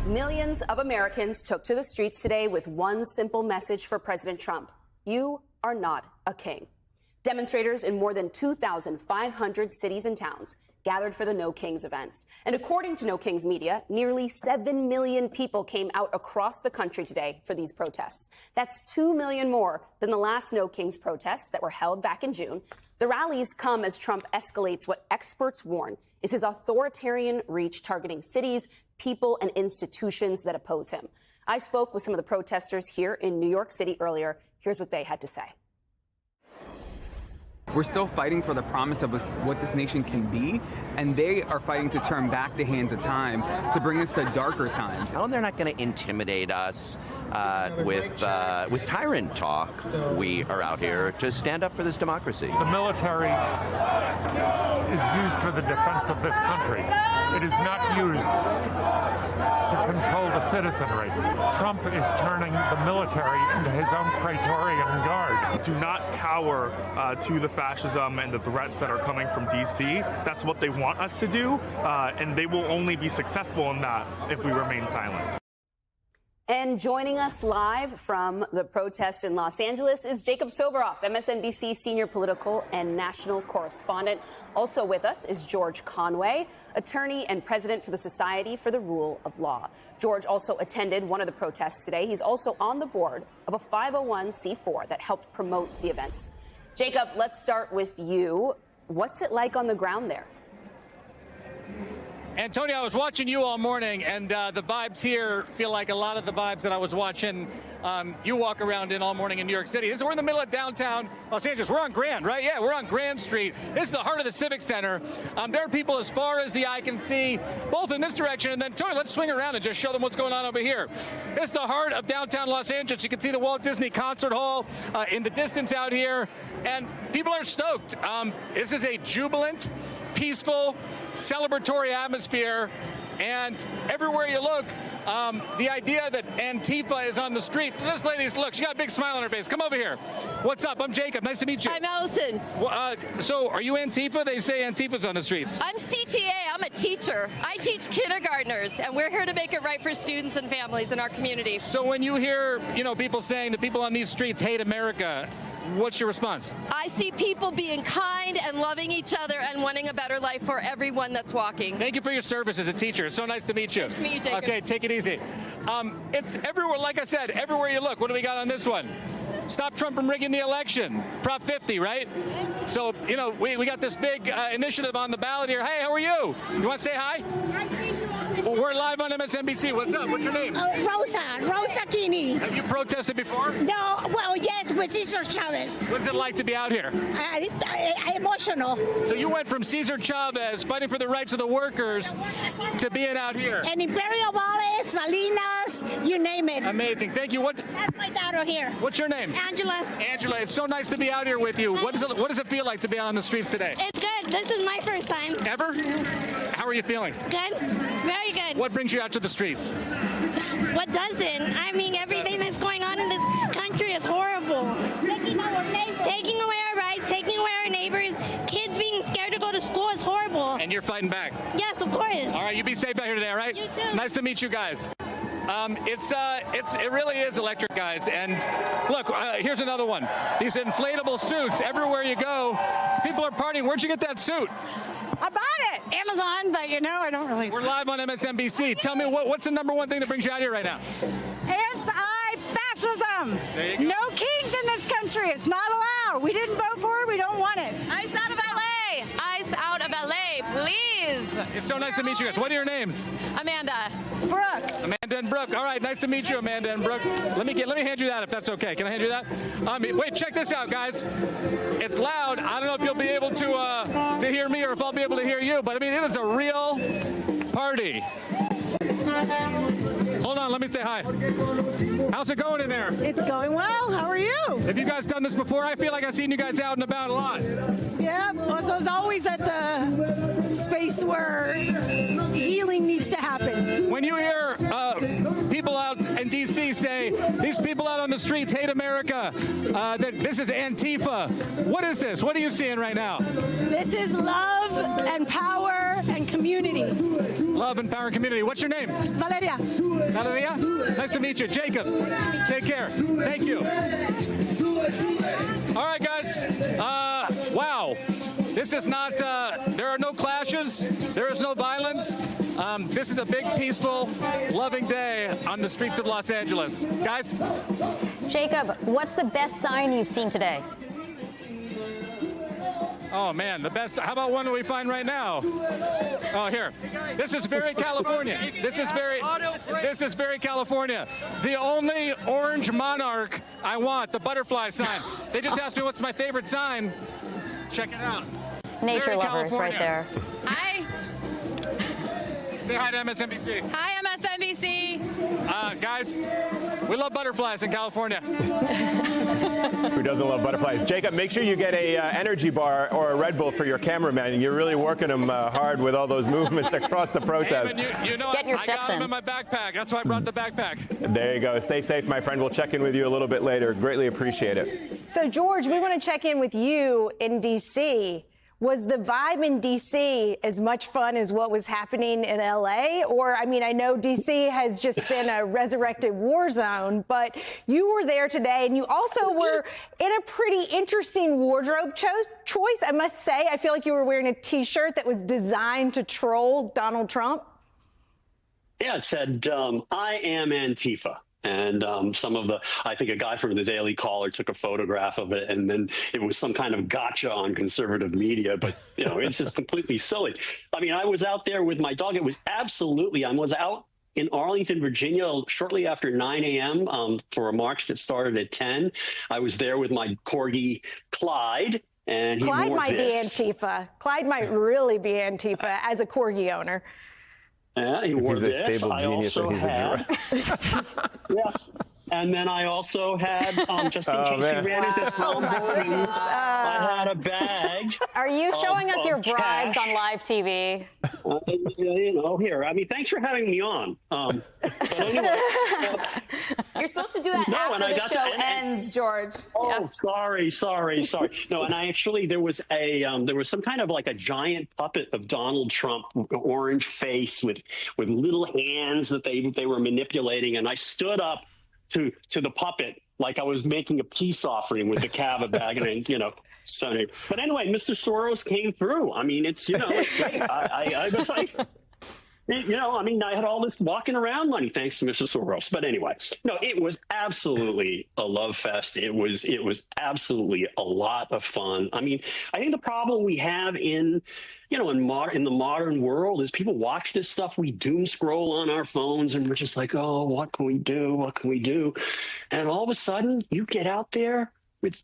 Millions of Americans took to the streets today with one simple message for President Trump. You are not a king. Demonstrators in more than 2,500 cities and towns gathered for the No Kings events. And according to No Kings Media, nearly 7 million people came out across the country today for these protests. That's 2 million more than the last No Kings protests that were held back in June. The rallies come as Trump escalates what experts warn is his authoritarian reach targeting cities, people, and institutions that oppose him. I spoke with some of the protesters here in New York City earlier. Here's what they had to say. We're still fighting for the promise of what this nation can be, and they are fighting to turn back the hands of time to bring us to darker times. No, they're not going to intimidate us with tyrant talk. We are out here to stand up for this democracy. The military is used for the defense of this country. It is not used to control the citizenry. Trump is turning the military into his own Praetorian Guard. Do not cower to the fascism and the threats that are coming from D.C. That's what they want us to do, and they will only be successful in that if we remain silent. And joining us live from the protests in Los Angeles is Jacob Soboroff, MSNBC senior political and national correspondent. Also with us is George Conway, attorney and president for the Society for the Rule of Law. George also attended one of the protests today. He's also on the board of a 501c4 that helped promote the events. Jacob, let's start with you. What's it like on the ground there? Antonio, I was watching you all morning, and the vibes here feel like a lot of the vibes that I was watching you walk around in all morning in New York City. We're in the middle of downtown Los Angeles. We're on Grand, right? Yeah, we're on Grand Street. This is the heart of the Civic Center. There are people as far as the eye can see, both in this direction, and then, Tony, let's swing around and just show them what's going on over here. This is the heart of downtown Los Angeles. You can see the Walt Disney Concert Hall in the distance out here, and people are stoked. This is a jubilant, peaceful, celebratory atmosphere, and everywhere you look, the idea that Antifa is on the streets. This lady's, look, she got a big smile on her face. Come over here. What's up? I'm Jacob. Nice to meet you. I'm Allison. So are you Antifa? They say Antifa's on the streets. I'm CTA. I'm a teacher. I teach kindergartners, and we're here to make it right for students and families in our community. So when you hear, people saying that people on these streets hate America, what's your response? I see people being kind and loving each other and wanting a better life for everyone that's walking. Thank you for your service as a teacher. It's so nice to meet you. Nice to meet you, Jacob. Okay, take it easy. It's everywhere, like I said, everywhere you look. What do we got on this one? Stop Trump from rigging the election. Prop 50, right? So, we got this big initiative on the ballot here. Hey, how are you? You want to say hi? Well, we're live on MSNBC. What's up? What's your name? Rosa Kini. Have you protested before? No, well, yes, with Cesar Chavez. What's it like to be out here? Emotional. So you went from Cesar Chavez fighting for the rights of the workers to being out here. And Imperial Valley, Salinas, you name it. Amazing. Thank you. That's my daughter here. What's your name? Angela. Angela, it's so nice to be out here with you. What does it feel like to be out on the streets today? It's good. This is my first time. Ever? How are you feeling? Good. Very good. What brings you out to the streets? What doesn't? I mean, everything that's going on in this country is horrible. Taking away our rights, taking away our neighbors, kids being scared to go to school is horrible. And you're fighting back? Yes, of course. All right, you be safe out here today, all right? You too. Nice to meet you guys. It really is electric, guys. And look, here's another one. These inflatable suits, everywhere you go, people are partying. Where'd you get that suit? I bought it. Amazon, but I don't really. We're live on MSNBC. Tell me, what's the number one thing that brings you out here right now? Anti-fascism. There you go. No kings in this country. It's not allowed. We didn't vote for it. We don't want it. Ice out of LA. Ice out of LA, please. It's so nice to meet you guys. What are your names? Amanda. Brooke. Amanda and Brooke. All right, nice to meet you, Amanda and Brooke. Let me hand you that if that's okay. Can I hand you that? Wait, check this out, guys. It's loud. I don't know if you'll be able to hear me or if I'll be able to hear you, but it is a real party. Hold on, let me say hi. How's it going in there? It's going well. How are you? Have you guys done this before? I feel like I've seen you guys out and about a lot. Yeah, also it's always at the space where healing needs to happen. When you hear people out in D.C. say, these people out on the streets hate great America. This is Antifa. What is this? What are you seeing right now? This is love and power and community. Love and power and community. What's your name? Valeria. Valeria? Nice to meet you. Jacob. Take care. Thank you. All right, guys. Wow. This is not, there are no clashes. There is no violence. This is a big, peaceful, loving day on the streets of Los Angeles. Guys? Jacob, what's the best sign you've seen today? Oh, man, the best. How about one that we find right now? Oh, here. This is very California. This is very California. The only orange monarch I want, the butterfly sign. They just asked me what's my favorite sign. Check it out. Nature very lovers California. right there. Hi. Say hi to MSNBC. Hi, MSNBC. Guys, we love butterflies in California. Who doesn't love butterflies? Jacob, make sure you get a energy bar or a Red Bull for your cameraman. You're really working them hard with all those movements across the protest. Hey, you know Get your I steps got them in. in my backpack. That's why I brought the backpack. There you go. Stay safe, my friend. We'll check in with you a little bit later. Greatly appreciate it. So, George, we want to check in with you in D.C. Was the vibe in D.C. as much fun as what was happening in L.A.? Or, I mean, I know D.C. has just been a resurrected war zone, but you were there today, and you also were in a pretty interesting wardrobe choice, I must say. I feel like you were wearing a T-shirt that was designed to troll Donald Trump. Yeah, it said, I am Antifa. And I think a guy from the Daily Caller took a photograph of it, and then it was some kind of gotcha on conservative media. But, you know, it's just completely silly. I mean, I was out there with my dog. It was absolutely, I was out in Arlington, Virginia, shortly after 9 a.m. For a march that started at 10. I was there with my corgi, Clyde. And he Clyde wore might this. be Antifa. Clyde might really be Antifa as a corgi owner. Yeah, he wore this. I also had. Yes. And then I also had, just in case we ran into some buildings, I had a bag. Are you showing us your bribes cash. on live TV? You know, here. I mean, thanks for having me on. But anyway. You're supposed to do that after the show ends, George. Oh, sorry. No, and I actually, there was some kind of like a giant puppet of Donald Trump, orange face with little hands that they were manipulating, and I stood up to the puppet like I was making a peace offering with the Cava bag, and you know. So, but anyway, Mr. Soros came through. I mean, it's great. I was like, you know, I mean, I had all this walking around money thanks to Mr. Soros. But anyway, no, it was absolutely a love fest. It was absolutely a lot of fun. I mean, I think the problem we have in the modern world is people watch this stuff. We doom scroll on our phones and we're just like, oh, what can we do? What can we do? And all of a sudden you get out there with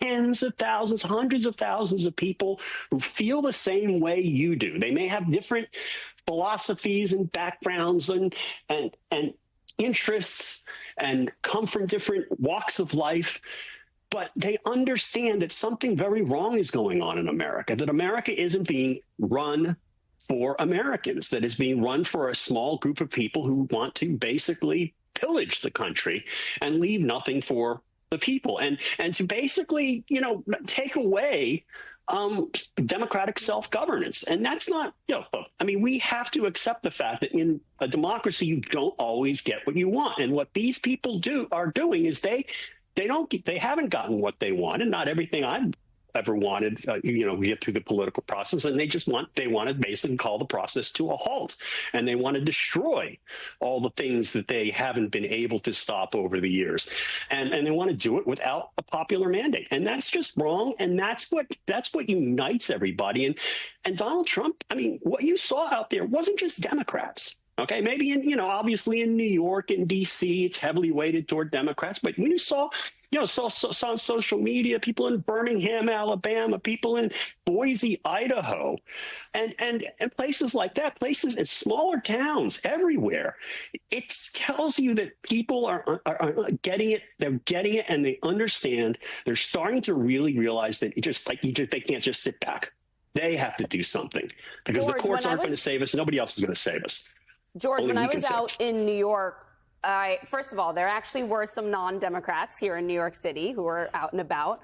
tens of thousands, hundreds of thousands of people who feel the same way you do. They may have different philosophies and backgrounds and interests and come from different walks of life, but they understand that something very wrong is going on in America, that America isn't being run for Americans, that is being run for a small group of people who want to basically pillage the country and leave nothing for the people, and to basically, you know, take away democratic self-governance. And that's not, you know, I mean, we have to accept the fact that in a democracy, you don't always get what you want. And what these people are doing is they haven't gotten what they want, and not everything I've ever wanted, get through the political process. And they want to basically call the process to a halt. And they want to destroy all the things that they haven't been able to stop over the years. And they want to do it without a popular mandate. And that's just wrong. And that's what unites everybody. And Donald Trump, I mean, what you saw out there wasn't just Democrats. Okay, maybe obviously in New York and D.C., it's heavily weighted toward Democrats. But when you saw on social media, people in Birmingham, Alabama, people in Boise, Idaho, and places like that, places in smaller towns everywhere, it tells you that people are getting it. They're getting it, and they understand. They're starting to really realize that they can't just sit back. They have to do something because the courts aren't going to save us. Nobody else is going to save us. George, when I was out in New York First of all, there actually were some non-Democrats here in New York City who were out and about,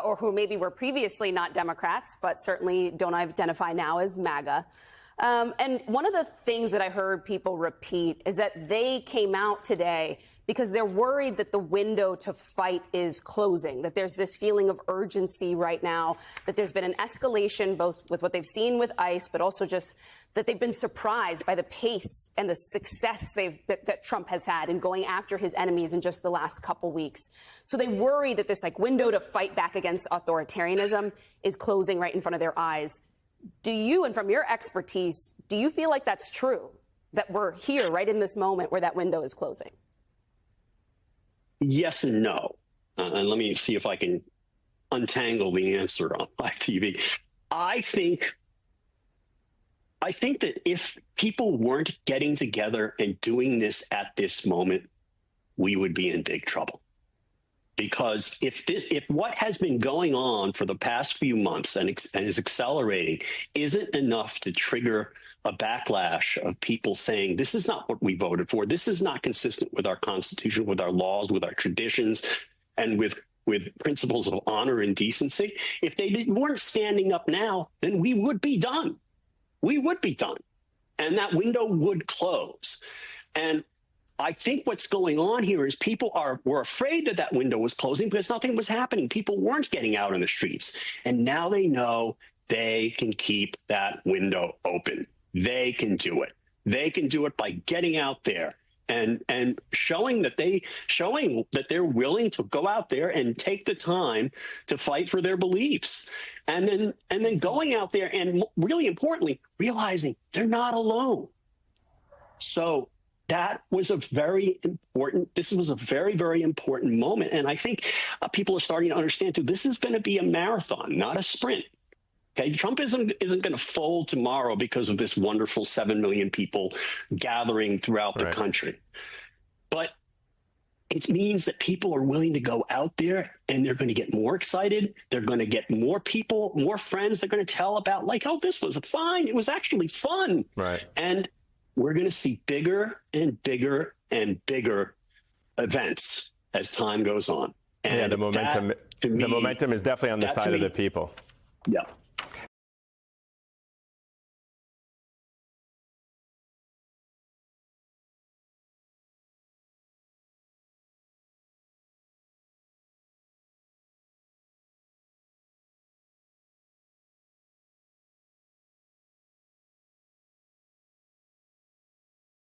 or who maybe were previously not Democrats, but certainly don't identify now as MAGA. And one of the things that I heard people repeat is that they came out today because they're worried that the window to fight is closing, that there's this feeling of urgency right now, that there's been an escalation both with what they've seen with ICE, but also just that they've been surprised by the pace and the success that Trump has had in going after his enemies in just the last couple weeks. So they worry that this window to fight back against authoritarianism is closing right in front of their eyes. Do you, and from your expertise, do you feel like that's true, that we're here right in this moment where that window is closing? Yes and no. And let me see if I can untangle the answer on my TV. I think that if people weren't getting together and doing this at this moment, we would be in big trouble. Because if what has been going on for the past few months and is accelerating isn't enough to trigger a backlash of people saying, this is not what we voted for, this is not consistent with our Constitution, with our laws, with our traditions, and with principles of honor and decency, if they weren't standing up now, then we would be done. We would be done. And that window would close. And I think what's going on here is people were afraid that window was closing because nothing was happening. People weren't getting out on the streets. And now they know they can keep that window open. They can do it. They can do it by getting out there and showing that they're willing to go out there and take the time to fight for their beliefs. And then going out there and, really importantly, realizing they're not alone. So that was this was a very, very important moment. And I think people are starting to understand, too, this is going to be a marathon, not a sprint. Okay, Trump isn't going to fold tomorrow because of this wonderful 7 million people gathering throughout the country. But it means that people are willing to go out there and they're going to get more excited. They're going to get more people, more friends. They're going to tell about oh, this was fine. It was actually fun. Right. And we're going to see bigger and bigger and bigger events as time goes on. And the momentum is definitely on the side of the people. Yeah.